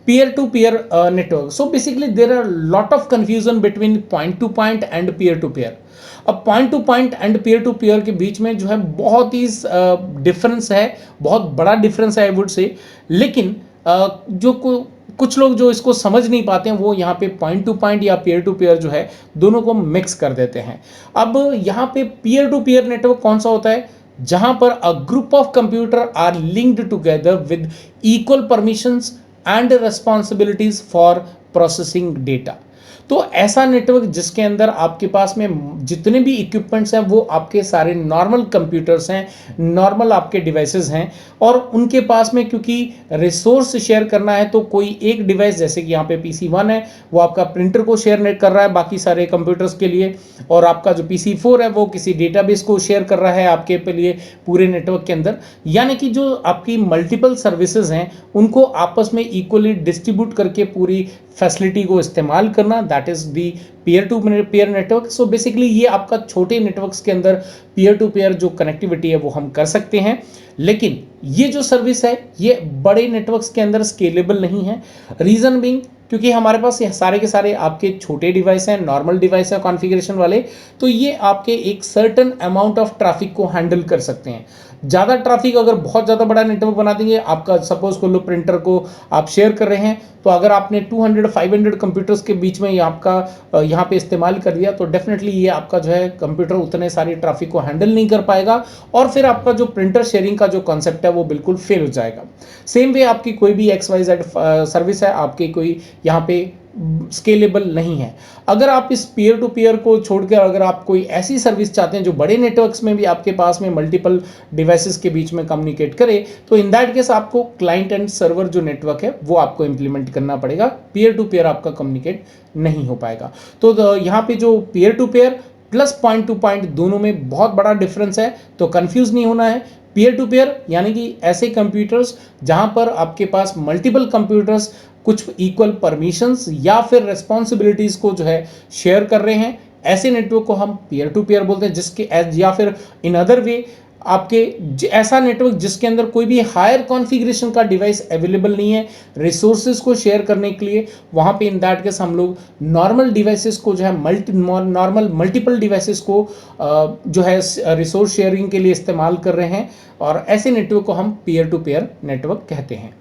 peer to peer network. So basically there are lot of confusion between point to point and peer to peer. अब point to point and peer to peer के बीच में जो है बहुत ही difference है, बहुत बड़ा डिफरेंस है आई वुड से. लेकिन जो कुछ लोग जो इसको समझ नहीं पाते हैं वो यहाँ पे पॉइंट टू पॉइंट या peer टू peer जो है दोनों को मिक्स कर देते हैं. अब यहाँ पे peer टू peer नेटवर्क कौन सा होता है? जहां पर a group of computer are linked together with equal permissions and responsibilities for processing data. तो ऐसा नेटवर्क जिसके अंदर आपके पास में जितने भी इक्विपमेंट्स हैं वो आपके सारे नॉर्मल कंप्यूटर्स हैं, नॉर्मल आपके डिवाइसेस हैं, और उनके पास में क्योंकि रिसोर्स शेयर करना है तो कोई एक डिवाइस, जैसे कि यहाँ पे PC1 है वो आपका प्रिंटर को शेयर नहीं कर रहा है बाकी सारे कंप्यूटर्स के लिए, और आपका जो PC4 है वो किसी डेटाबेस को शेयर कर रहा है आपके पे लिए पूरे नेटवर्क के अंदर. यानी कि जो आपकी मल्टीपल सर्विसेज हैं उनको आपस में इक्वली डिस्ट्रीब्यूट करके पूरी फैसिलिटी को इस्तेमाल करना, that is the peer to peer network. So basically ये आपका छोटे नेटवर्क्स के अंदर peer टू peer जो कनेक्टिविटी है वो हम कर सकते हैं. लेकिन ये जो सर्विस है ये बड़े नेटवर्क्स के अंदर स्केलेबल नहीं है. रीजन बीइंग क्योंकि हमारे पास ये सारे के सारे आपके छोटे डिवाइस हैं, नॉर्मल डिवाइस है कॉन्फ़िगरेशन वाले, तो ये आपके एक सर्टन अमाउंट ऑफ ट्रैफिक को हैंडल कर सकते हैं. ज़्यादा ट्रैफिक अगर बहुत ज़्यादा बड़ा नेटवर्क बना देंगे, आपका सपोज को लो प्रिंटर को आप शेयर कर रहे हैं, तो अगर आपने 200-500 कंप्यूटर्स के बीच में आपका यहाँ पे इस्तेमाल कर दिया तो डेफिनेटली ये आपका जो है कंप्यूटर उतने सारी ट्रैफिक को हैंडल नहीं कर पाएगा, और फिर आपका जो प्रिंटर शेयरिंग का जो कॉन्सेप्ट है वो बिल्कुल फेल हो जाएगा. सेम वे आपकी कोई भी XYZ सर्विस है आपकी कोई यहाँ पे स्केलेबल नहीं है. अगर आप इस peer टू peer को छोड़कर अगर आप कोई ऐसी सर्विस चाहते हैं जो बड़े नेटवर्क्स में भी आपके पास में मल्टीपल डिवाइसेस के बीच में कम्युनिकेट करे, तो इन दैट केस आपको क्लाइंट एंड सर्वर जो नेटवर्क है वो आपको इंप्लीमेंट करना पड़ेगा. peer टू peer आपका कम्युनिकेट नहीं हो पाएगा. तो यहाँ पे जो peer to peer plus point to point दोनों में बहुत बड़ा डिफरेंस है, तो कंफ्यूज नहीं होना है. peer टू peer यानी कि ऐसे कंप्यूटर्स जहां पर आपके पास मल्टीपल कंप्यूटर्स कुछ इक्वल परमिशंस या फिर रिस्पॉन्सिबिलिटीज को जो है शेयर कर रहे हैं, ऐसे नेटवर्क को हम peer टू peer बोलते हैं. जिसके या फिर इन अदर वे आपके ऐसा नेटवर्क जिसके अंदर कोई भी हायर कॉन्फ़िगरेशन का डिवाइस अवेलेबल नहीं है रिसोर्सेज को शेयर करने के लिए, वहाँ पे इन दैट केस हम लोग नॉर्मल डिवाइसेस को जो है नॉर्मल मल्टीपल डिवाइसेस को जो है रिसोर्स शेयरिंग के लिए इस्तेमाल कर रहे हैं, और ऐसे नेटवर्क को हम peer टू peer नेटवर्क कहते हैं.